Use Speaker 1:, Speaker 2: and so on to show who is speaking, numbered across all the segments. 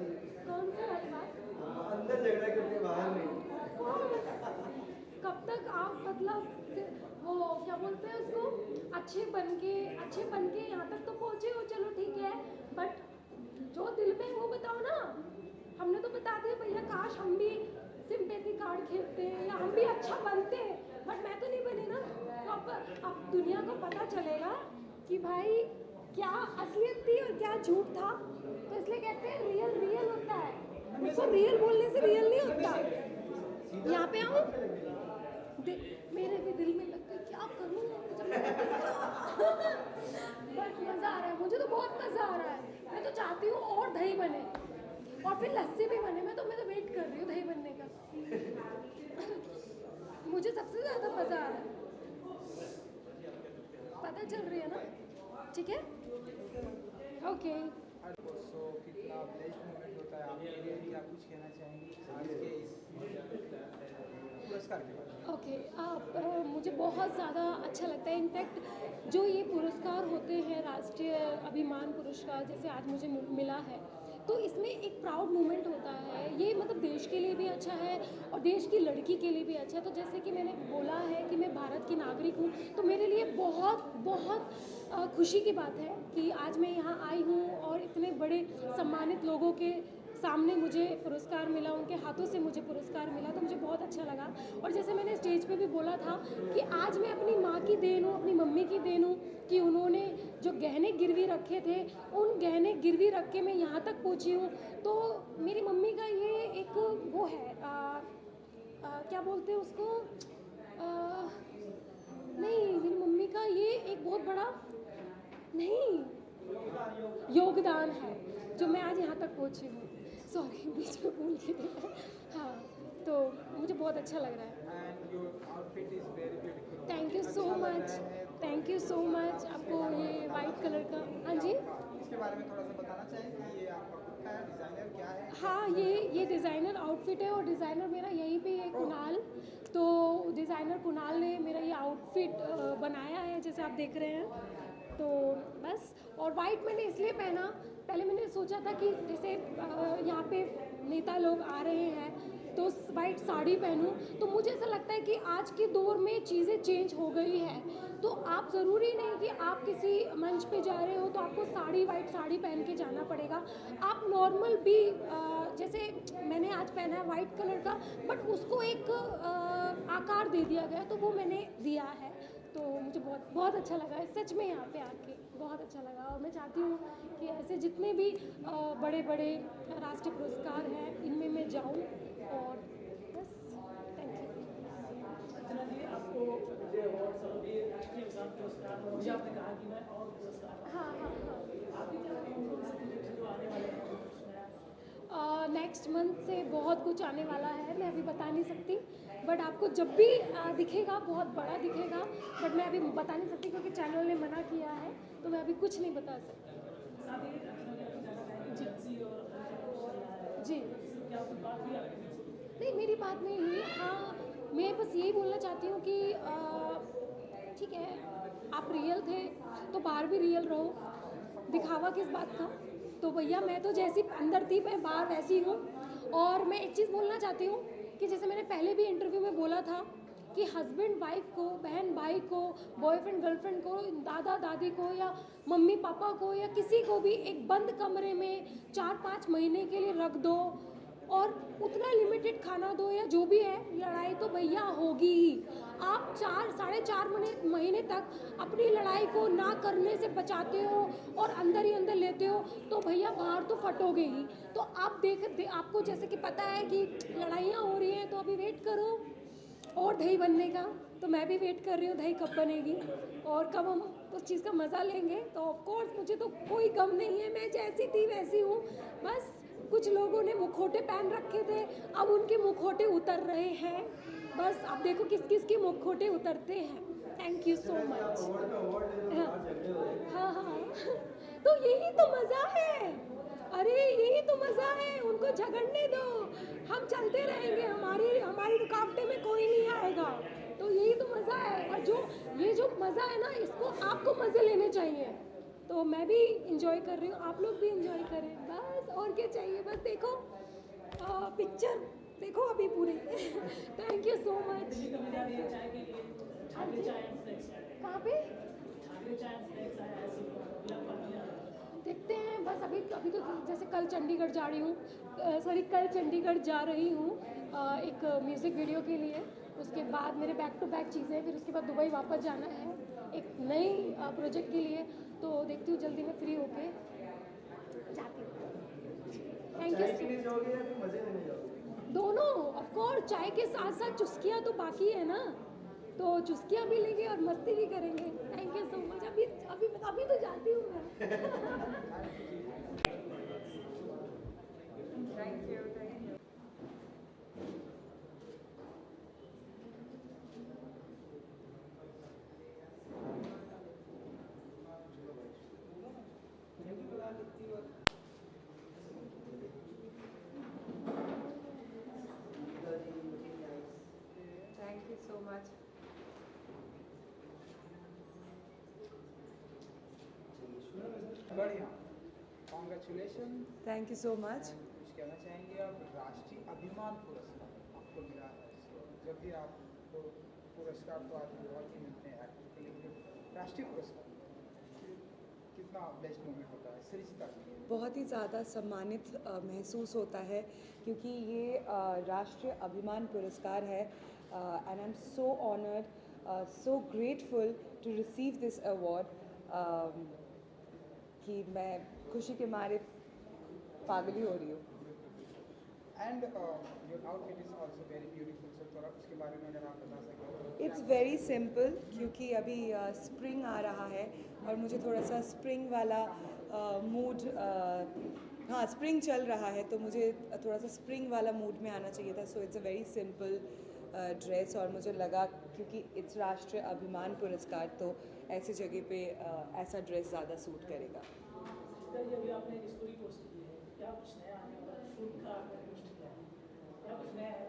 Speaker 1: कौन सा वाली बात?
Speaker 2: अंदर झगड़ा करके बाहर नहीं।
Speaker 1: कब तक आप मतलब वो क्या बोलते हैं उसको, अच्छे बन के यहाँ तक तो पहुँचे हो, चलो ठीक है, बट जो दिल में वो बताओ ना। हमने तो बता दिया भैया, काश हम भी सिंपैथी कार्ड खेलते हैं या हम भी अच्छा बनते हैं, बट मैं तो नहीं बनी ना। तो अब दुनिया को पता चलेगा कि भाई क्या असलियत थी और क्या झूठ था। तो इसलिए कहते हैं रियल रियल होता है, उसको रियल बोलने से रियल नहीं होता। यहाँ पे आओ, मेरे भी दिल में लगता है क्या करूँ बट मज़ा आ रहा है, मुझे तो बहुत मज़ा आ रहा है। मैं तो चाहती हूँ और दही बने और फिर लस्सी भी बने। मैं तो वेट कर रही हूँ दही बनने का। मुझे सबसे ज़्यादा मज़ा आ रहा है, पता चल रही है ना? ठीक है, ओके।
Speaker 3: सो कितना ब्लेस्ड मोमेंट होता है आपके लिए, क्या कुछ कहना चाहेंगे आज के इस पुरस्कार के बारे में?
Speaker 1: ओके, मुझे बहुत ज़्यादा अच्छा लगता है। इनफैक्ट जो ये पुरस्कार होते हैं, राष्ट्रीय अभिमान पुरस्कार जैसे आज मुझे मिला है, तो इसमें एक प्राउड मोमेंट होता है। ये मतलब देश के लिए भी अच्छा है और देश की लड़की के लिए भी अच्छा है। तो जैसे कि मैंने बोला है कि मैं भारत की नागरिक हूँ, तो मेरे लिए बहुत बहुत खुशी की बात है कि आज मैं यहाँ आई हूँ और इतने बड़े सम्मानित लोगों के सामने मुझे पुरस्कार मिला, उनके हाथों से मुझे पुरस्कार मिला, तो मुझे बहुत अच्छा लगा। और जैसे मैंने स्टेज पे भी बोला था कि आज मैं अपनी माँ की देन हूँ, अपनी मम्मी की देन हूँ कि उन्होंने जो गहने गिरवी रखे थे, उन गहने गिरवी रख के मैं यहाँ तक पहुँची हूँ। तो मेरी मम्मी का ये एक वो है, क्या बोलते हैं उसको, नहीं, मेरी मम्मी का ये एक बहुत बड़ा नहीं योगदान है जो मैं आज यहाँ तक पहुँची हूँ। सॉरी, बीच में भूल गई। हाँ, तो मुझे बहुत अच्छा लग रहा है।
Speaker 3: And your outfit is very beautiful.
Speaker 1: Thank you so much, thank you so much. आपको ये वाइट कलर का, हाँ जी,
Speaker 3: इसके बारे में थोड़ा सा बताना चाहें कि ये आपका खुद का है, डिज़ाइनर क्या है?
Speaker 1: हाँ, ये डिज़ाइनर आउटफिट है और डिज़ाइनर मेरा यहीं पे है कुणाल। तो डिज़ाइनर कुणाल ने मेरा ये आउटफिट बनाया है जैसे आप देख रहे हैं। तो बस, और वाइट मैंने इसलिए पहना, पहले मैंने सोचा था कि जैसे यहाँ पे नेता लोग आ रहे हैं तो वाइट साड़ी पहनूं, तो मुझे ऐसा लगता है कि आज के दौर में चीज़ें चेंज हो गई है। तो आप ज़रूरी नहीं कि आप किसी मंच पे जा रहे हो तो आपको वाइट साड़ी पहन के जाना पड़ेगा। आप नॉर्मल भी जैसे मैंने आज पहना है वाइट कलर का, बट उसको एक आकार दे दिया गया, तो वो मैंने दिया है। तो मुझे बहुत बहुत अच्छा लगा है सच में, यहाँ पे आके बहुत अच्छा लगा। और मैं चाहती हूँ कि ऐसे जितने भी बड़े बड़े राष्ट्रीय पुरस्कार हैं इनमें मैं जाऊँ, और बस, थैंक यू।
Speaker 4: आपको जो अवार्ड्स और ये राष्ट्रीय किसान पुरस्कार, मुझे आपने कहा कि मैं और पुरस्कार,
Speaker 1: हाँ हाँ हाँ,
Speaker 4: आपकी क्या कौन से प्रोजेक्ट जो आने वाले हैं?
Speaker 1: नेक्स्ट मंथ से बहुत कुछ आने वाला है, मैं अभी बता नहीं सकती, बट आपको जब भी दिखेगा बहुत बड़ा दिखेगा, बट मैं अभी बता नहीं सकती क्योंकि चैनल ने मना किया है, तो मैं अभी कुछ नहीं बता सकती। जी, नहीं, मेरी बात नहीं हुई। हाँ, मैं बस यही बोलना चाहती हूँ कि ठीक है, आप रियल थे तो बाहर भी रियल रहो, दिखावा किस बात का। तो भैया मैं तो जैसी अंदर थी मैं बाहर वैसी हूँ। और मैं एक चीज़ बोलना चाहती हूँ कि जैसे मैंने पहले भी इंटरव्यू में बोला था कि हस्बैंड वाइफ को, बहन भाई को, बॉयफ्रेंड गर्लफ्रेंड को, दादा दादी को या मम्मी पापा को या किसी को भी एक बंद कमरे में 4-5 महीने के लिए रख दो और उतना लिमिटेड खाना दो या जो भी है, लड़ाई तो भैया होगी ही। आप 4-4.5 महीने तक अपनी लड़ाई को ना करने से बचाते हो और अंदर ही अंदर लेते हो तो भैया बाहर तो फटोगे ही। तो आप आपको जैसे कि पता है कि लड़ाइयाँ हो रही हैं, तो अभी वेट करो और दही बनने का। तो मैं भी वेट कर रही हूँ दही कब बनेगी और कब हम उस चीज़ का मज़ा लेंगे। तो ऑफकोर्स मुझे तो कोई गम नहीं है, मैं जैसी थी वैसी हूँ। बस कुछ लोगों ने मुखौटे पहन रखे थे, अब उनके मुखौटे उतर रहे हैं। बस अब देखो किस किस के मुखौटे उतरते हैं। Thank you so much. हाँ हाँ, तो यही तो मज़ा है। अरे यही तो मज़ा है, उनको झगड़ने दो, हम चलते रहेंगे, हमारी रुकावटें में कोई नहीं आएगा। तो यही तो मज़ा है। और ये जो मज़ा है ना, इसको आपको मज़े लेने चाहिए। तो मैं भी इंजॉय कर रही हूँ, आप लोग भी इंजॉय करें। बस। बस और क्या चाहिए, बस देखो पिक्चर देखो अभी पूरी। Thank you so much.
Speaker 4: Delhi कभी जा रही है चाय के लिए, ठाकरे चाय एंड स्नैक्स,
Speaker 1: कहाँ पे?
Speaker 4: ठाकरे चाय एंड स्नैक्स आया है ऐसी अभी आप कभी जा रहे हैं?
Speaker 1: देखते हैं, बस अभी अभी तो जैसे कल चंडीगढ़ जा रही हूँ, सॉरी कल चंडीगढ़ जा रही हूँ एक म्यूज़िक वीडियो के लिए। उसके बाद मेरे बैक टू बैक चीज़ें हैं, फिर उसके बाद दुबई वापस जाना है एक नई प्रोजेक्ट के लिए। तो देखती हूँ जल्दी मैं फ्री होके जाती हूँ। Thank you. दोनों ऑफ कोर्स, चाय के साथ साथ चुस्कियाँ तो बाकी है ना, तो चुस्कियाँ भी लेंगे और मस्ती भी करेंगे। Thank you so much. अभी अभी अभी तो जाती हूँ मैं।
Speaker 2: Thank you so much.
Speaker 3: बढ़िया, congratulation.
Speaker 2: Thank you so much.
Speaker 3: कुछ कहना चाहेंगे आप? राष्ट्रीय अभिमान पुरस्कार आपको मिला है। जब भी आपको पुरस्कार तो आदमी बहुत ही मिलते हैं एक्टर के लिए, राष्ट्रीय पुरस्कार कितना बेस्ट मोमेंट होता है सरिता के लिए?
Speaker 2: बहुत ही ज़्यादा सम्मानित महसूस होता है क्योंकि ये राष्ट्रीय अभिमान पुरस्कार है and I am so honoured, so grateful to receive this award कि मैं खुशी के मारे पागल ही हो रही हूँ।
Speaker 3: And your outfit is also very beautiful, sir थोड़ा उसके बारे में अगर आप बता सकें।
Speaker 2: इट्स वेरी सिंपल क्योंकि अभी स्प्रिंग आ रहा है और मुझे थोड़ा सा स्प्रिंग वाला मूड, हाँ स्प्रिंग चल रहा है तो मुझे थोड़ा सा स्प्रिंग वाला मूड में आना चाहिए था। So it's a very simple dress और मुझे लगा क्योंकि इट्स राष्ट्रीय अभिमान पुरस्कार तो ऐसी जगह पे ऐसा ड्रेस ज़्यादा सूट करेगा।
Speaker 4: ये अभी आपने एक स्टोरी पोस्ट की है, क्या कुछ नया आने वाला है? शूट का आपने पोस्ट किया है, क्या कुछ नया है?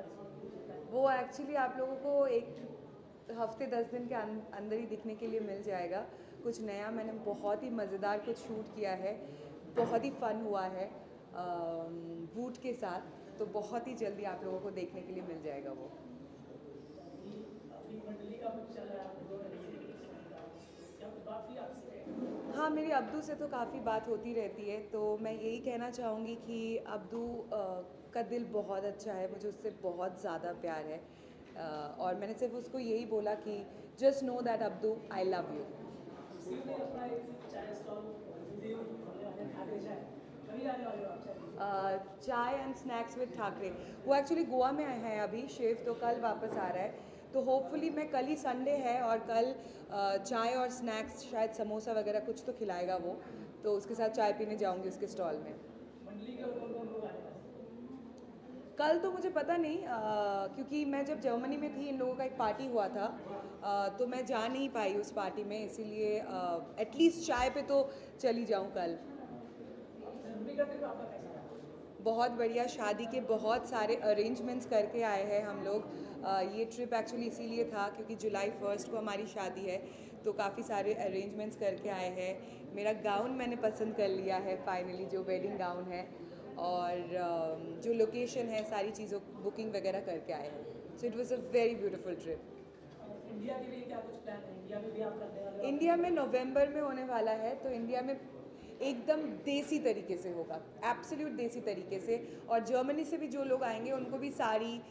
Speaker 2: वो एक्चुअली आप लोगों को एक हफ्ते 10 दिन के अंदर ही दिखने के लिए मिल जाएगा। कुछ नया मैंने बहुत ही मज़ेदार कुछ शूट किया है, बहुत ही फ़न हुआ है वूट के साथ, तो बहुत ही जल्दी आप लोगों को देखने के लिए मिल जाएगा वो।
Speaker 4: अभी मंडली का कुछ चल रहा है, आपने 2 महीने से क्या कुछ बात हुई आपसे?
Speaker 2: हाँ, मेरी अब्दू से तो काफ़ी बात होती रहती है, तो मैं यही कहना चाहूँगी कि अब्दू का दिल बहुत अच्छा है, मुझे उससे बहुत ज़्यादा प्यार है और मैंने सिर्फ उसको यही बोला कि just know that Abdu I love you.
Speaker 4: अपना एक चाय स्टॉल खोलने वाले हैं, ठाकरे चाय, कभी आने वाले हो आप चाय?
Speaker 2: चाय एंड स्नैक्स विद ठाकरे, वो एक्चुअली गोवा में हैं अभी, शिव तो कल वापस आ रहा है, तो होपफुली मैं कल ही संडे है और कल चाय और स्नैक्स शायद समोसा वगैरह कुछ तो खिलाएगा वो, तो उसके साथ चाय पीने जाऊंगी उसके स्टॉल में।
Speaker 4: मंडली के कौन कौन लोग आने वाले हैं?
Speaker 2: कल तो मुझे पता नहीं क्योंकि मैं जब जर्मनी में थी इन लोगों का एक पार्टी हुआ था तो मैं जा नहीं पाई उस पार्टी में, इसीलिए एटलीस्ट चाय पे तो चली जाऊँ कल।
Speaker 4: जर्मनी का ट्रिप आपका कैसा रहा?
Speaker 2: बहुत बढ़िया, शादी के बहुत सारे अरेंजमेंट्स करके आए हैं हम लोग। ये ट्रिप एक्चुअली इसीलिए था क्योंकि जुलाई 1 को हमारी शादी है, तो काफ़ी सारे अरेंजमेंट्स करके आए हैं। मेरा गाउन मैंने पसंद कर लिया है फाइनली, जो वेडिंग गाउन है, और जो लोकेशन है सारी चीज़ों बुकिंग वगैरह करके आए हैं। So it was a very beautiful trip.
Speaker 4: India के लिए क्या कुछ प्लान है? इंडिया में भी आप करने वाले हो?
Speaker 2: इंडिया में नवंबर में होने वाला है, तो इंडिया में एकदम देसी तरीके से होगा, एब्सोल्यूट देसी तरीके से, और जर्मनी से भी जो लोग आएंगे उनको भी साड़ी,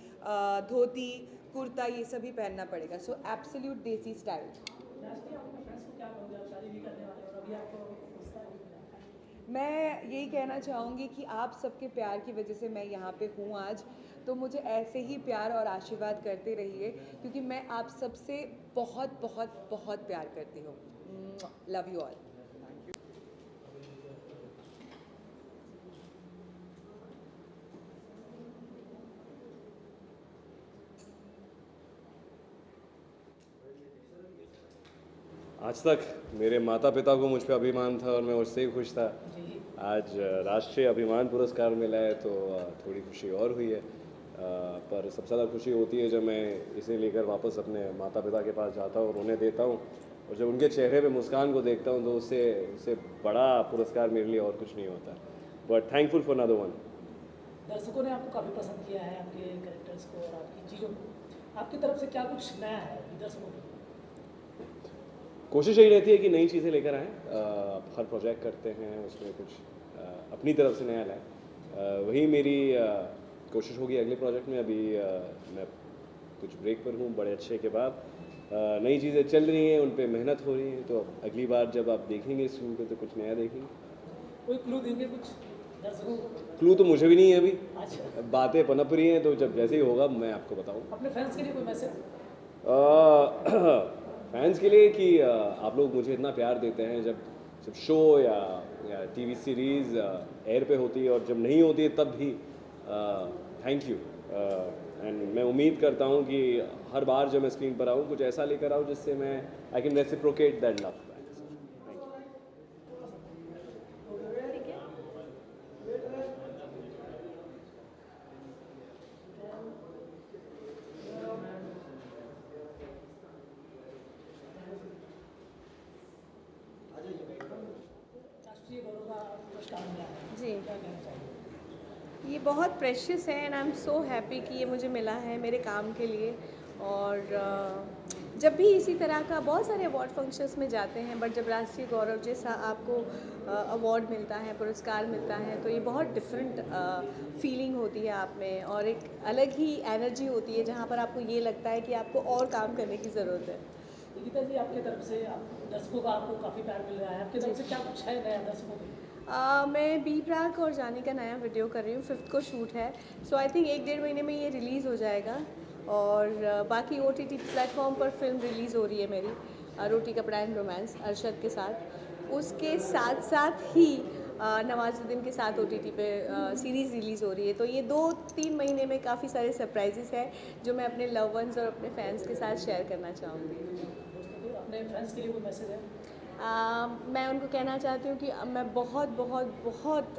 Speaker 2: धोती, कुर्ता ये सभी पहनना पड़ेगा। सो एब्सोल्यूट देसी स्टाइल।
Speaker 4: लास्टली आप अपने फ्रेंड्स को क्या कहोगे? आप शादी भी करने वाले हो और अभी आपको रिश्ता भी मिला है।
Speaker 2: मैं यही कहना चाहूँगी कि आप सबके प्यार की वजह से मैं यहाँ पे हूँ आज, तो मुझे ऐसे ही प्यार और आशीर्वाद करते रहिए क्योंकि मैं आप सबसे बहुत बहुत बहुत प्यार करती हूँ। Love you all.
Speaker 5: आज तक मेरे माता पिता को मुझ पर अभिमान था और मैं उससे ही खुश था। आज राष्ट्रीय अभिमान पुरस्कार मिला है तो थोड़ी खुशी और हुई है, पर सबसे ज़्यादा खुशी होती है जब मैं इसे लेकर वापस अपने माता पिता के पास जाता हूँ और उन्हें देता हूँ, और जब उनके चेहरे पे मुस्कान को देखता हूँ तो उससे बड़ा पुरस्कार मेरे लिए और कुछ नहीं होता। But thankful for another one.
Speaker 4: दर्शकों ने आपको काफ़ी पसंद किया है, आपके कैरेक्टर्स को और आपकी चीज़ों को। आपकी तरफ से क्या कुछ नया है दर्शकों को?
Speaker 5: कोशिश यही रहती है कि नई चीज़ें लेकर आएँ। हर प्रोजेक्ट करते हैं उसमें कुछ अपनी तरफ से नया लाएँ। वही मेरी कोशिश होगी अगले प्रोजेक्ट में। अभी मैं कुछ ब्रेक पर हूँ बड़े अच्छे के बाद। नई चीज़ें चल रही हैं, उन पे मेहनत हो रही है, तो अगली बार जब आप देखेंगे इस फिल्म को तो कुछ नया देखेंगे।
Speaker 4: कोई क्लू देंगे कुछ दर्शकों को?
Speaker 5: क्लू तो मुझे भी नहीं है अभी,
Speaker 4: अच्छा,
Speaker 5: बातें पनप रही हैं, तो जब जैसे ही होगा मैं आपको बताऊँ।
Speaker 4: अपने फैंस के लिए कोई मैसेज?
Speaker 5: फैंस के लिए कि आप लोग मुझे इतना प्यार देते हैं, जब शो या टीवी सीरीज़ एयर पे होती है और जब नहीं होती है तब भी थैंक यू। एंड मैं उम्मीद करता हूँ कि हर बार जब मैं स्क्रीन पर आऊँ कुछ ऐसा लेकर आऊँ जिससे मैं I can reciprocate that love.
Speaker 4: राष्ट्रीय गौरव का पुरस्कार मिला है,
Speaker 6: जी,
Speaker 4: क्या कहना चाहिए?
Speaker 6: ये बहुत प्रेशियस है and I am so happy कि ये मुझे मिला है मेरे काम के लिए। और जब भी इसी तरह का बहुत सारे अवार्ड फंक्शंस में जाते हैं, बट जब राष्ट्रीय गौरव जैसा आपको अवार्ड मिलता है, पुरस्कार मिलता है, तो ये बहुत डिफरेंट फीलिंग होती है आप में और एक अलग ही एनर्जी होती है जहाँ पर आपको ये लगता है कि आपको और काम करने की ज़रूरत है।
Speaker 4: गीता जी, आपकी तरफ से दर्शकों का आपको काफ़ी प्यार मिल रहा है, आपकी तरफ से क्या कुछ है नया दर्शकों के लिए?
Speaker 6: मैं बी प्राक और जानी का नया वीडियो कर रही हूँ, 5th को शूट है। सो आई थिंक 1-1.5 महीने में ये रिलीज़ हो जाएगा। और बाकी OTT प्लेटफॉर्म पर फिल्म रिलीज़ हो रही है मेरी, रोटी कपड़ा एंड रोमांस अरशद के साथ। उसके साथ साथ ही नवाजुद्दीन के साथ OTT पे सीरीज़ रिलीज़ हो रही है। तो ये 2-3 महीने में काफ़ी सारे सरप्राइजेस हैं जो मैं अपने लव वंस और अपने फैंस के साथ शेयर करना चाहूँगी।
Speaker 4: दोस्तों को, अपने फैंस के लिए कोई मैसेज है?
Speaker 6: मैं उनको कहना चाहती हूँ कि मैं बहुत बहुत बहुत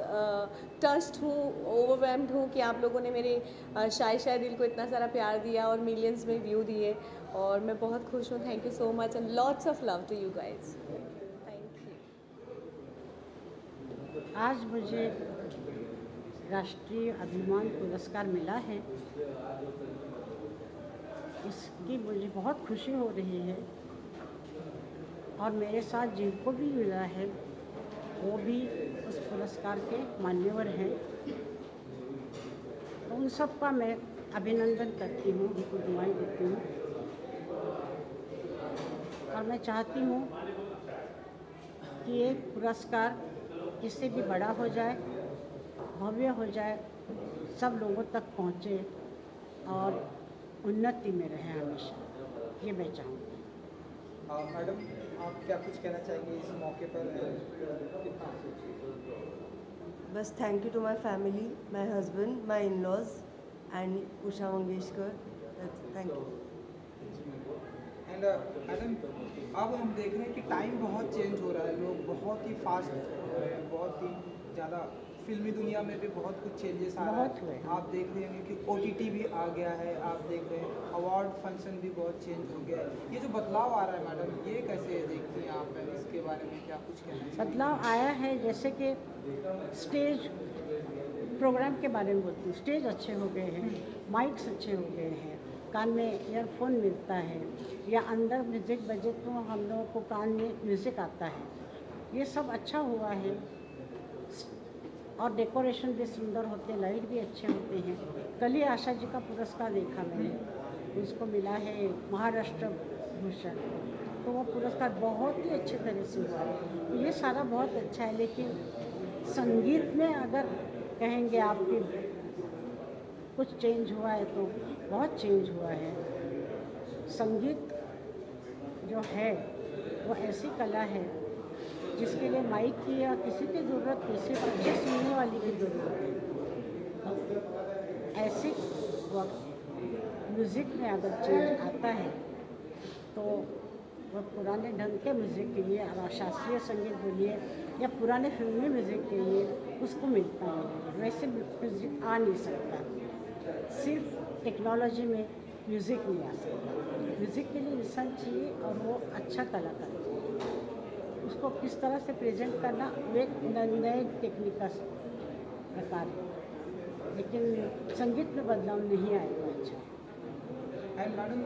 Speaker 6: टच्ड हूँ, ओवरवेल्म्ड हूँ कि आप लोगों ने मेरे शाय दिल को इतना सारा प्यार दिया और मिलियंस में व्यू दिए, और मैं बहुत खुश हूँ। Thank you so much and lots of love to you guys. Thank you.
Speaker 7: आज मुझे राष्ट्रीय अभिमान पुरस्कार मिला है, इसकी मुझे बहुत खुशी हो रही है। और मेरे साथ जिनको भी मिला है वो भी उस पुरस्कार के मान्यवर हैं, तो उन सब का मैं अभिनंदन करती हूँ, उनको दुआएं देती हूँ। और मैं चाहती हूँ कि ये पुरस्कार इससे भी बड़ा हो जाए, भव्य हो जाए, सब लोगों तक पहुँचे और उन्नति में रहे हमेशा, ये मैं चाहूँगी।
Speaker 3: मैडम, आप क्या कुछ कहना चाहेंगे इस मौके पर?
Speaker 8: बस thank you to my family, my husband, my in-laws and Usha Mangeshkar. Thank you.
Speaker 3: And madam, अब हम देख रहे हैं कि टाइम बहुत चेंज हो रहा है, लोग बहुत ही फास्ट हो रहे हैं, बहुत ही ज़्यादा फिल्मी दुनिया में भी बहुत कुछ चेंजेस आ रहा है। आप देख रहे होंगे कि OTT भी आ गया है, आप देख रहे हैं अवार्ड फंक्शन भी बहुत चेंज हो गया है। ये जो बदलाव आ रहा है मैडम, ये कैसे देखती हैं आप? इसके बारे में क्या कुछ कहना चाहिए?
Speaker 7: बदलाव आया है, जैसे कि स्टेज प्रोग्राम के बारे में बोलती हूँ। स्टेज अच्छे हो गए हैं, माइक्स अच्छे हो गए हैं, कान में ईयरफोन मिलता है, या अंदर म्यूज़िक बजे तो हम लोगों को कान में म्यूज़िक आता है। ये सब अच्छा हुआ है। और डेकोरेशन भी सुंदर होते हैं, लाइट भी अच्छे होते हैं। कल ही आशा जी का पुरस्कार देखा मैंने, उसको मिला है महाराष्ट्र भूषण, तो वो पुरस्कार बहुत ही अच्छे तरह से हुआ है। ये सारा बहुत अच्छा है, लेकिन संगीत में अगर कहेंगे आपकी कुछ चेंज हुआ है तो बहुत चेंज हुआ है। संगीत जो है वो ऐसी कला है जिसके लिए माइक की या किसी की ज़रूरत नहीं, सिर्फ अच्छे सुनने वाली की ज़रूरत है। ऐसे वक्त म्यूज़िक में अगर चेंज आता है तो वह पुराने ढंग के म्यूज़िक के लिए, अब शास्त्रीय संगीत बोलिए या पुराने फिल्मी म्यूज़िक के लिए उसको मिलता है। वैसे म्यूज़िक आ नहीं सकता, सिर्फ टेक्नोलॉजी में म्यूज़िक नहीं आ सकता। म्यूज़िक के लिए इंसान चाहिए और वो अच्छा कलाकार चाहिए। उसको किस तरह से प्रेजेंट करना वो एक नए टेक्निक का प्रकार है, लेकिन संगीत में बदलाव नहीं आएगा अच्छा।
Speaker 3: एंड मैडम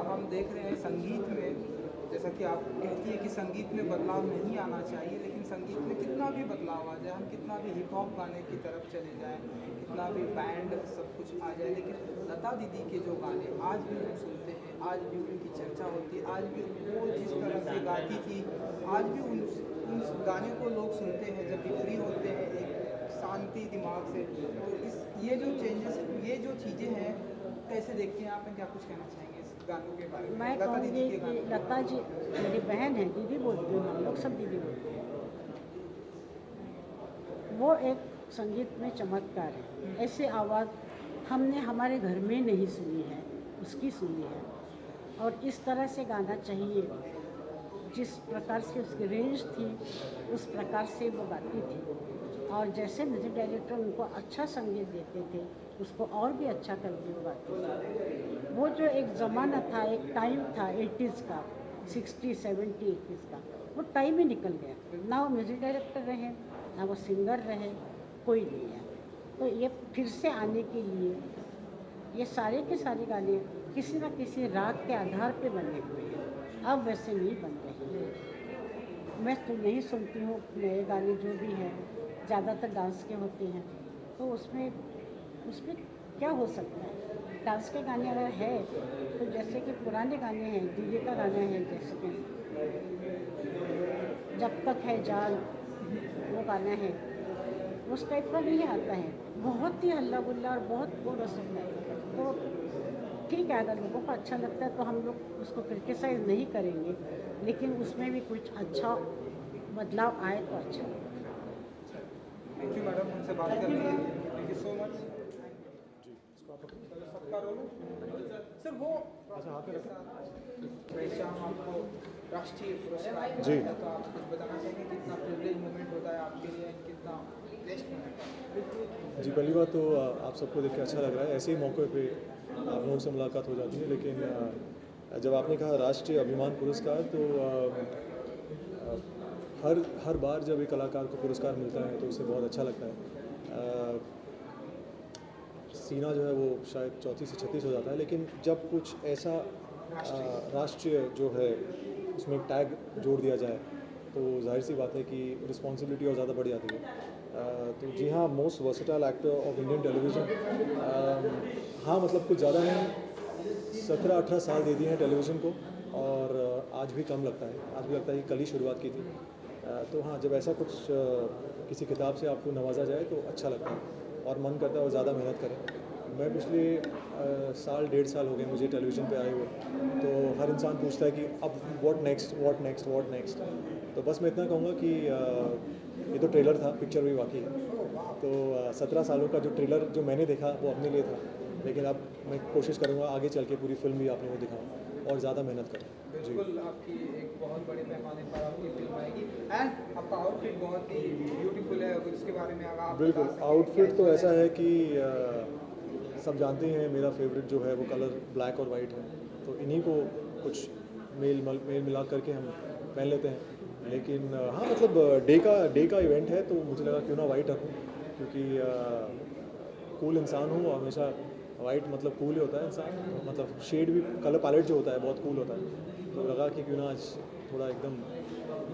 Speaker 3: हम देख रहे हैं संगीत में, जैसा कि आप कहती है कि संगीत में बदलाव नहीं आना चाहिए, लेकिन संगीत में कितना भी बदलाव आ जाए, हम कितना भी हिप हॉप गाने की तरफ चले जाएं, कितना भी बैंड सब कुछ आ जाए, लेकिन लता दीदी के जो गाने आज भी हम सुनते हैं, आज भी उनकी चर्चा होती है, आज भी वो जिस तरह से गाती थी, आज भी उन गाने को लोग सुनते हैं जब भी फ्री होते हैं एक शांति दिमाग से। तो ये जो चेंजेस, ये जो चीज़ें हैं, कैसे देखते हैं आप, क्या कुछ कहना चाहेंगे इस गानों के बारे में?
Speaker 7: मैं कहूँगी कि लता जी मेरी बहन है, दीदी बोलती हूँ, हम लोग सब दीदी बोलते हैं। वो एक संगीत में चमत्कार है, ऐसे आवाज़ हमने हमारे घर में नहीं सुनी है, उसकी सुनी है। और इस तरह से गाना चाहिए, जिस प्रकार से उसकी रेंज थी उस प्रकार से वो गाती थी। और जैसे म्यूजिक डायरेक्टर उनको अच्छा संगीत देते थे, उसको और भी अच्छा करके वो गाते थे। वो जो एक ज़माना था, एक टाइम था 80s का, 60, 70, 80s का, वो टाइम ही निकल गया। ना वो म्यूजिक डायरेक्टर रहे, ना वो सिंगर रहे, कोई नहीं है। तो ये फिर से आने के लिए ये सारे के सारे गाने किसी न किसी राग के आधार पे बने हुए हैं, अब वैसे नहीं बन रहे। मैं तो नहीं सुनती हूँ नए गाने जो भी हैं, ज़्यादातर डांस के होते हैं, तो उसमें क्या हो सकता है? डांस के गाने अगर है तो जैसे कि पुराने गाने हैं, दीदी का गाना है, जैसे कि जब तक है जान, वो गाना है, उस टाइप का नहीं आता है, बहुत ही हल्ला गुल्ला और बहुत कोरस होता है। तो ठीक है, अगर लोगों को अच्छा लगता है तो हम लोग उसको क्रिटिसाइज़ नहीं करेंगे, लेकिन उसमें भी कुछ अच्छा बदलाव आए तो अच्छा।
Speaker 3: थैंक यू मैडम, हमसे बात करने के लिए, थैंक यू सो मच। सबका रोल सर वो शाम आपको राष्ट्रीय पुरस्कार
Speaker 9: जी,
Speaker 3: तो आप कुछ बताना चाहेंगे कितना प्रिविलेज मोमेंट होता है आपके लिए, कितना बेस्ट मोमेंट?
Speaker 9: जी पहली बात तो आप सबको देख के अच्छा लग रहा है। ऐसे ही मौके पे आप लोगों से मुलाकात हो जाती है, लेकिन जब आपने कहा राष्ट्रीय अभिमान पुरस्कार, तो हर बार जब एक कलाकार को पुरस्कार मिलता है तो उसे बहुत अच्छा लगता है। सीना जो है वो शायद 34 से 36 हो जाता है, लेकिन जब कुछ ऐसा राष्ट्रीय जो है उसमें एक टैग जोड़ दिया जाए तो जाहिर सी बात है कि रिस्पॉन्सिबिलिटी और ज़्यादा बढ़ जाती है। तो जी हाँ, most versatile actor of Indian television, हाँ मतलब कुछ ज़्यादा नहीं, 17-18 साल दे दिए हैं टेलीविज़न को, और आज भी कम लगता है, आज भी लगता है कि कल ही शुरुआत की थी। तो हाँ, जब ऐसा कुछ किसी किताब से आपको नवाजा जाए तो अच्छा लगता है और मन करता है और ज़्यादा मेहनत करें। मैं पिछले साल 1.5 साल हो गए मुझे टेलीविज़न पे आए हुए, तो हर इंसान पूछता है कि अब व्हाट नेक्स्ट। तो बस मैं इतना कहूँगा कि ये तो ट्रेलर था, पिक्चर भी बाकी है। तो 17 सालों का जो ट्रेलर जो मैंने देखा वो अपने लिए था, लेकिन अब मैं कोशिश करूँगा आगे चल के पूरी फिल्म भी आपने को दिखाऊँ और ज़्यादा मेहनत करूँ।
Speaker 3: बिल्कुल, आपकी एक बहुत बड़े पैमाने पर आपकी फिल्म आएगी एंड आपका आउटफिट बहुत ही ब्यूटीफुल है, उसके बारे में आप
Speaker 9: बिल्कुल, आउटफिट तो ऐसा है कि सब जानते हैं मेरा फेवरेट जो है वो कलर ब्लैक और वाइट है, तो इन्हीं को कुछ मेल मिला करके हम पहन लेते हैं। लेकिन हाँ मतलब डे का इवेंट है तो मुझे लगा क्यों ना वाइट रखूँ, क्योंकि कूल इंसान हूँ, हमेशा वाइट मतलब कूल ही होता है इंसान, मतलब शेड भी कलर पैलेट जो होता है बहुत कूल होता है, तो लगा कि क्यों ना आज थोड़ा एकदम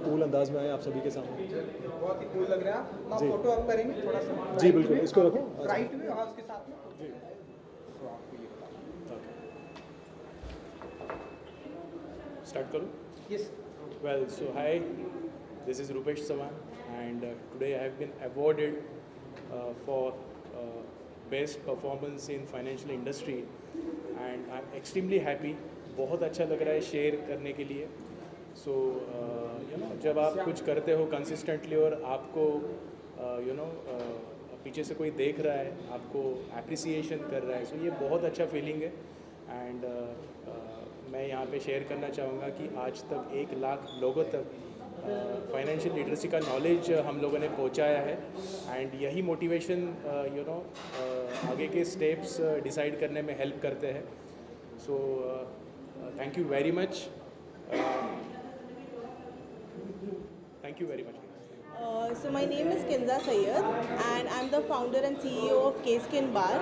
Speaker 9: कूल अंदाज में आए आप सभी के सामने।
Speaker 3: बहुत ही कूल लग रहा है। आप
Speaker 9: जी।
Speaker 3: फोटो आप करेंगे थोड़ा सा?
Speaker 9: जी बिल्कुल, इसको रखो
Speaker 3: राइट में और उसके साथ में
Speaker 9: जी।
Speaker 3: तो आपको ये बता
Speaker 10: Start करूँ?
Speaker 3: Yes.
Speaker 10: Well, so hi, this is Rupesh Sawan, and today I have been awarded for best performance in financial industry, and I'm extremely happy. बहुत अच्छा लग रहा है शेयर करने के लिए। So you know, जब आप कुछ करते हो कंसिस्टेंटली और आपको पीछे से कोई देख रहा है, आपको अप्रिसिएशन कर रहा है, so ये बहुत अच्छा फीलिंग है। एंड मैं यहाँ पे शेयर करना चाहूँगा कि आज तक 1 लाख लोगों तक फाइनेंशियल लिटरेसी का नॉलेज हम लोगों ने पहुँचाया है, एंड यही मोटिवेशन आगे के स्टेप्स डिसाइड करने में हेल्प करते हैं। So thank you very much. Thank you very much.
Speaker 11: So my name is Kinza Sayyed and I'm the founder and CEO of K-Skin Bar.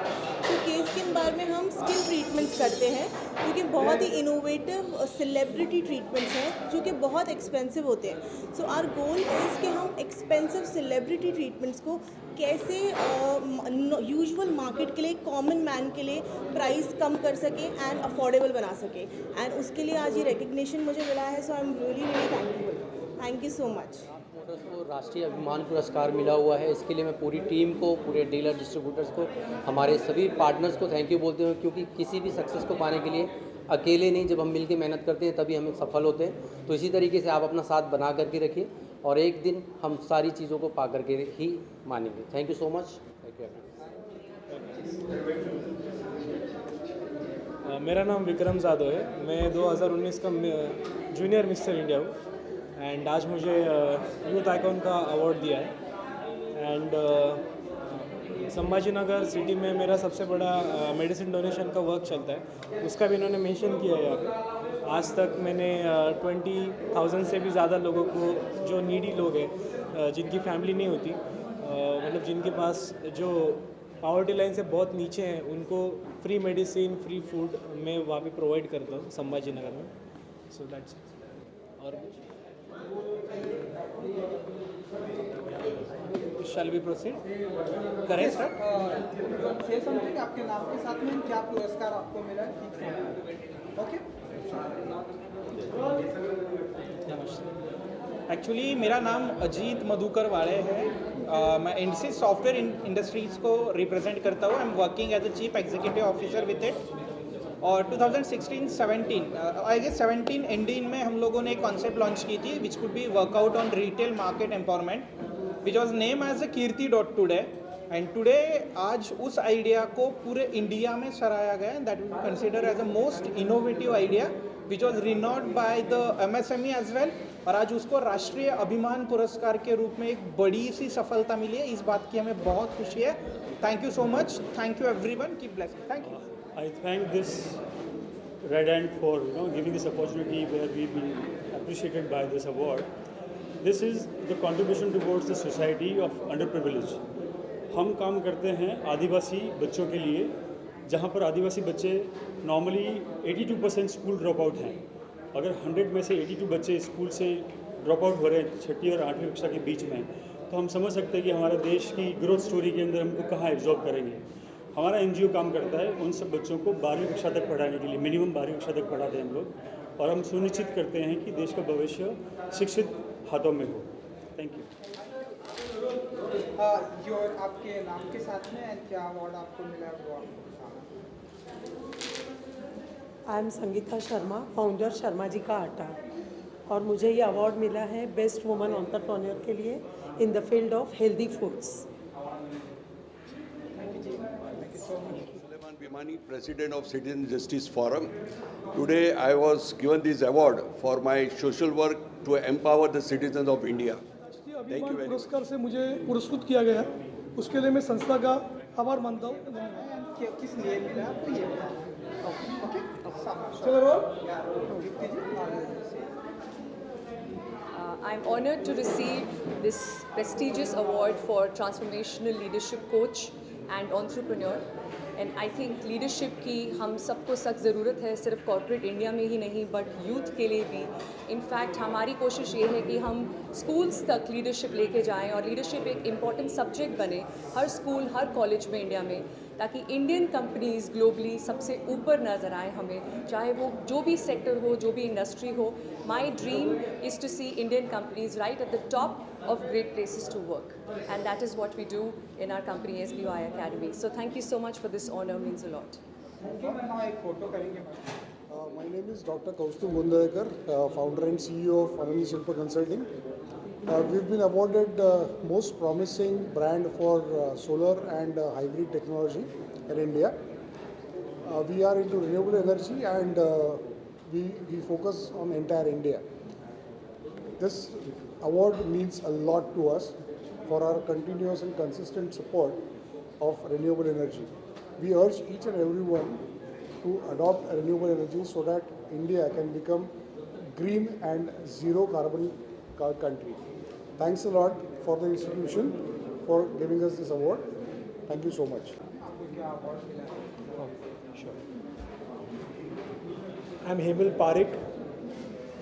Speaker 11: So K-Skin Bar में हम skin treatments करते हैं जो कि बहुत ही इनोवेटिव सेलिब्रिटी ट्रीटमेंट्स हैं जो कि बहुत एक्सपेंसिव होते हैं. सो आवर गोल इज़ कि हम एक्सपेंसिव सेलिब्रिटी ट्रीटमेंट्स को कैसे यूजुअल मार्केट के लिए कॉमन मैन के लिए प्राइस कम कर सकें एंड अफोर्डेबल बना सकें. एंड उसके लिए आज ये रिकग्निशन मुझे मिला है. So I am really thankful. Thank you so much.
Speaker 12: Motors को राष्ट्रीय अभिमान पुरस्कार मिला हुआ है. इसके लिए मैं पूरी टीम को, पूरे डीलर डिस्ट्रीब्यूटर्स को, हमारे सभी पार्टनर्स को थैंक यू बोलते हैं, क्योंकि किसी भी सक्सेस को पाने के लिए अकेले नहीं, जब हम मिलकर मेहनत करते हैं तभी हम सफल होते हैं. तो इसी तरीके से आप अपना साथ बना करके रखिए और एक दिन हम सारी चीज़ों को पा करके ही मानेंगे. Thank you so much. Thank you.
Speaker 13: मेरा नाम विक्रम जादव है. मैं 2019 का जूनियर मिस्टर इंडिया हूँ एंड आज मुझे यूथ आइकॉन का अवार्ड दिया है. एंड संभाजी नगर सिटी में मेरा सबसे बड़ा मेडिसिन डोनेशन का वर्क चलता है, उसका भी इन्होंने मेंशन किया है यहाँ पे. आज तक मैंने 20,000 से भी ज़्यादा लोगों को, जो नीडी लोग हैं जिनकी फैमिली नहीं होती, मतलब जिनके पास जो पावर्टी लाइन से बहुत नीचे हैं, उनको फ्री मेडिसिन, फ्री फूड मैं वहाँ पे प्रोवाइड करता हूँ संभाजी नगर में. So that's. और शैल बी प्रोसीड करें सर.
Speaker 3: से समथिंग आपके नाम के साथ में क्या पुरस्कार आपको मिला. ओके.
Speaker 14: एक्चुअली मेरा नाम अजीत मधुकर वाले है. मैं इंडस्ट्रीज सॉफ्टवेयर इंडस्ट्रीज़ को रिप्रेजेंट करता हूँ. I am working as a chief executive officer with it. और 2016-17 आई गेस 17 एंडिंग में हम लोगों ने एक कॉन्सेप्ट लॉन्च की थी which could be workout on retail market empowerment, which was name as a Kirti today. And today आज उस आइडिया को पूरे इंडिया में सराहा गया. That we consider as a most innovative idea which was renowned by the MSME as well. और आज उसको राष्ट्रीय अभिमान पुरस्कार के रूप में एक बड़ी सी सफलता मिली है. इस बात की हमें बहुत खुशी है. Thank you so much. Thank you everyone. Keep blessed. Thank you.
Speaker 15: I thank this Red Ant for giving this opportunity where we've been appreciated by this award. This is the contribution towards the society of underprivileged. हम काम करते हैं आदिवासी बच्चों के लिए, जहाँ पर आदिवासी बच्चे नॉर्मली 82% स्कूल ड्रॉप आउट हैं. अगर 100 में से 82 बच्चे स्कूल से ड्रॉप आउट हो रहे हैं 6वीं और 8वीं कक्षा के बीच में, तो हम समझ सकते हैं कि हमारे देश की ग्रोथ स्टोरी के अंदर हमको कहाँ एब्जॉर्ब करेंगे. हमारा NGO काम करता है उन सब बच्चों को 12वीं कक्षा तक पढ़ाने के लिए. मिनिमम 12वीं कक्षा तक पढ़ाते हैं हम लोग, और हम सुनिश्चित करते हैं कि देश का भविष्य शिक्षित हाथों में हो. Thank you.
Speaker 3: आपके नाम के साथ में एंड क्या अवार्ड आपको मिला है वो
Speaker 16: I am Sangeeta Sharma, founder Sharma ji ka Aata, और मुझे ये अवार्ड मिला है बेस्ट वुमन एंटरप्रेन्योर के लिए in the field of healthy foods.
Speaker 17: Suleiman Bhimani, President of Citizen Justice Forum. Today I was given this award for my social work to empower the citizens of India. Thank you very much.
Speaker 18: पुरस्कार से मुझे पुरस्कृत किया गया, उसके लिए मैं संस्था का आभार मानता हूँ.
Speaker 3: किस लिए मिला आपको ये?
Speaker 19: I'm honored to receive this prestigious award for Transformational Leadership Coach and Entrepreneur. And I think leadership की हम सबको सख्त ज़रूरत है, सिर्फ कॉर्पोरेट इंडिया में ही नहीं बट यूथ के लिए भी. इनफैक्ट हमारी कोशिश ये है कि हम स्कूल्स तक लीडरशिप लेके जाएं और लीडरशिप एक इम्पॉर्टेंट सब्जेक्ट बने हर स्कूल, हर कॉलेज में इंडिया में, ताकि इंडियन कंपनीज़ ग्लोबली सबसे ऊपर नज़र आए हमें, चाहे वो जो भी सेक्टर हो, जो भी इंडस्ट्री हो. My dream is to see Indian companies right at the top of great places to work, and that is what we do in our company SBY Academy. So thank you so much for this honor, means a lot.
Speaker 20: My name is Dr. Kaustubh Gundadekar, founder and CEO of Anandi Shilpa Consulting. We've been awarded most promising brand for solar and hybrid technology in India. We are into renewable energy and we focus on entire India. This award means a lot to us for our continuous and consistent support of renewable energy. We urge each and everyone to adopt renewable energy so that India can become green and zero carbon country. Thanks a lot for the institution for giving us this award. Thank you so much.
Speaker 13: Sure. I'm Hemil Parekh,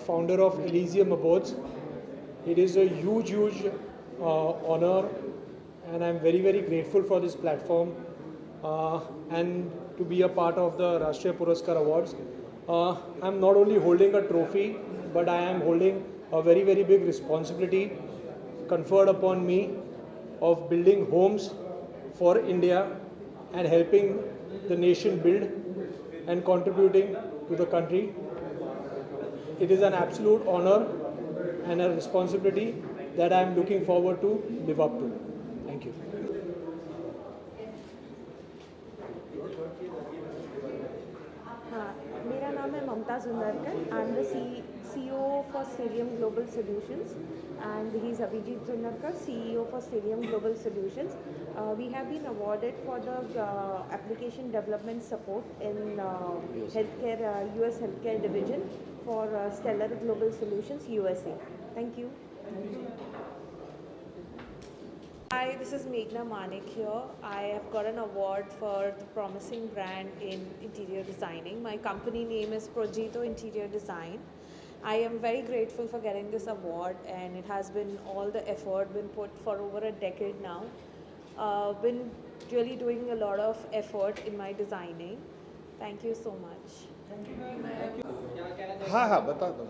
Speaker 13: founder of Elysium Abodes. It is a huge honor, and I'm very grateful for this platform and to be a part of the Rashtriya Puraskar Awards. I'm not only holding a trophy, but I am holding a very big responsibility conferred upon me of building homes for India and helping the nation build and contributing to the country. It is an absolute honor and a responsibility that I am looking forward to live up to. Thank you.
Speaker 6: हाँ, मेरा नाम है Mamta Junnarkar. I am the CEO for Stellium Global Solutions, and he is Abhijit Junnarkar, CEO for Stellium Global Solutions. We have been awarded for the application development support in healthcare, US healthcare division for Stellar Global Solutions USA. Thank you. Hi, this is Meghna Manik here. I have got an award for the promising brand in interior designing. My company name is Projito Interior Design. I am very grateful for getting this award, and it has been all the effort been put for over a decade now. Been really doing a lot of effort in my designing. Thank you so much.
Speaker 21: हाँ बता दो.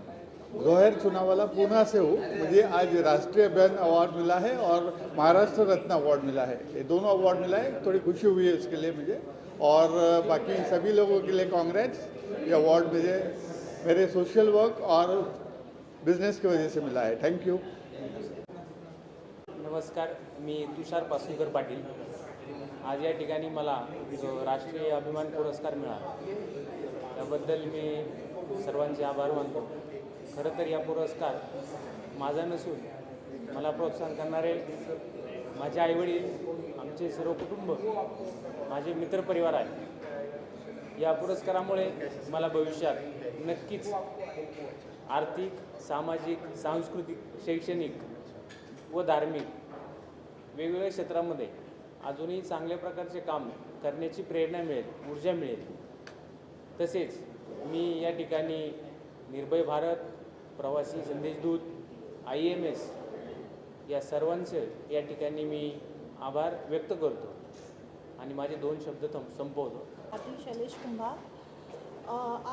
Speaker 21: जोहर चुनावाला पूना से हूँ. मुझे आज राष्ट्रीय बहन award मिला है और महाराष्ट्र रत्न अवार्ड मिला है. ये दोनों अवार्ड मिला है. थोड़ी खुशी हुई है इसके लिए मुझे, और बाकी सभी लोगों के लिए कांग्रेट्स. ये अवार्ड मुझे मेरे सोशल वर्क और बिझनेस की वजह से मिला है. Thank you.
Speaker 22: नमस्कार, मी तुषार पासूनकर पाटील. आज या ठिकाणी मला जो राष्ट्रीय अभिमान पुरस्कार मिळाला त्याबद्दल मी सर्वांचे आभार मानतो. खरं तर या पुरस्कार माझा नसून मला प्रोत्साहन करणारे माझे आईवडील, आमचे सर्व कुटुंब, माझे मित्रपरिवार आहे. या पुरस्कारामुळे मला भविष्यात नक्कीच आर्थिक, सामाजिक, सांस्कृतिक, शैक्षणिक व धार्मिक वेगवेगळ्या क्षेत्रामध्ये अजूनही चांगल्या प्रकारचे काम करण्याची प्रेरणा मिळेल, ऊर्जा मिळेल. तसेच मी या ठिकाणी निर्भय भारत, प्रवासी संदेशदूत, IMS या सर्वांचे या ठिकाणी मी आभार व्यक्त करतो आणि माझे 2 शब्द संपवतो.
Speaker 11: शैलेश कुंभार.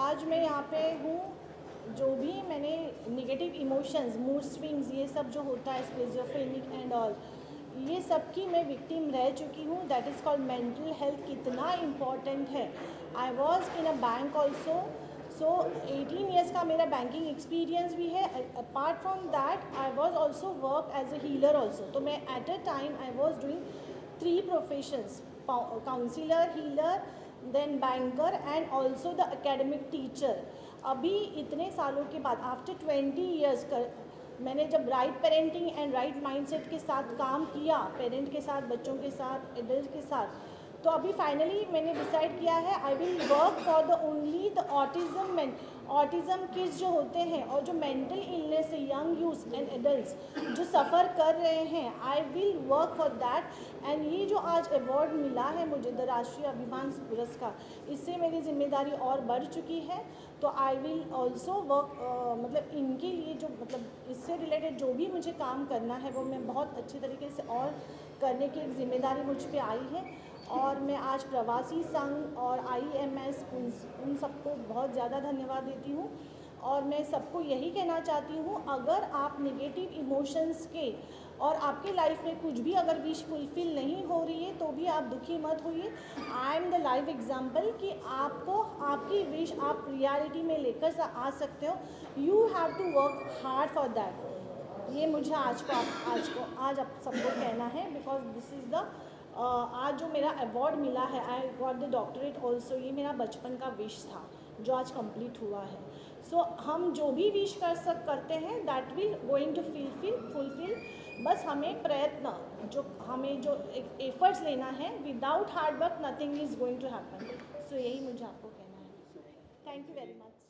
Speaker 11: आज मैं यहाँ पे हूँ. जो भी मैंने नेगेटिव इमोशंस, मूड स्विंग्स, ये सब जो होता है स्किज़ोफ्रेनिक एंड ऑल, ये सब की मैं विक्टिम रह चुकी हूँ. That is called mental health कितना इम्पॉर्टेंट है. I was in a bank also. So 18 years का मेरा बैंकिंग एक्सपीरियंस भी है. Apart from that I was also work as a healer also. तो मैं at a time I was doing 3 professions: counsellor, healer, then banker and also the academic teacher. अभी इतने सालों के बाद आफ्टर 20 years मैंने जब right parenting and right mindset के साथ काम किया, पेरेंट के साथ, बच्चों के साथ, एडल्ट के साथ, तो अभी फाइनली मैंने डिसाइड किया है I will work for the only the autism kids जो होते हैं और जो मेंटल इलनेस है, यंग यूथ एंड एडल्ट्स जो सफ़र कर रहे हैं. I will work for that. And ये जो आज अवार्ड मिला है मुझे, द राष्ट्रीय अभिमान पुरस्कार, इससे मेरी जिम्मेदारी और बढ़ चुकी है. तो आई विल ऑल्सो वर्क, मतलब इनके लिए जो, मतलब इससे रिलेटेड जो भी मुझे काम करना है वो मैं बहुत अच्छे तरीके से और करने की एक जिम्मेदारी मुझ पे आई है. और मैं आज प्रवासी संघ और IMS उन सबको बहुत ज़्यादा धन्यवाद देती हूँ. और मैं सबको यही कहना चाहती हूँ, अगर आप नेगेटिव इमोशंस के और आपके लाइफ में कुछ भी अगर विश फुलफिल नहीं हो रही है तो भी आप दुखी मत होइए. आई एम द लाइव एग्जाम्पल कि आपको आपकी विश आप रियलिटी में लेकर आ सकते हो. You have to work hard for that. ये मुझे आज आप सबको कहना है, बिकॉज दिस इज़ द आज जो मेरा अवार्ड मिला है, I got the doctorate also, ये मेरा बचपन का विश था जो आज कंप्लीट हुआ है. सो हम जो भी विश करते हैं that will going to fulfil. बस हमें प्रयत्न, जो हमें जो एफर्ट्स लेना है, without hard work nothing is going to happen. So यही मुझे आपको कहना है. Thank you very much.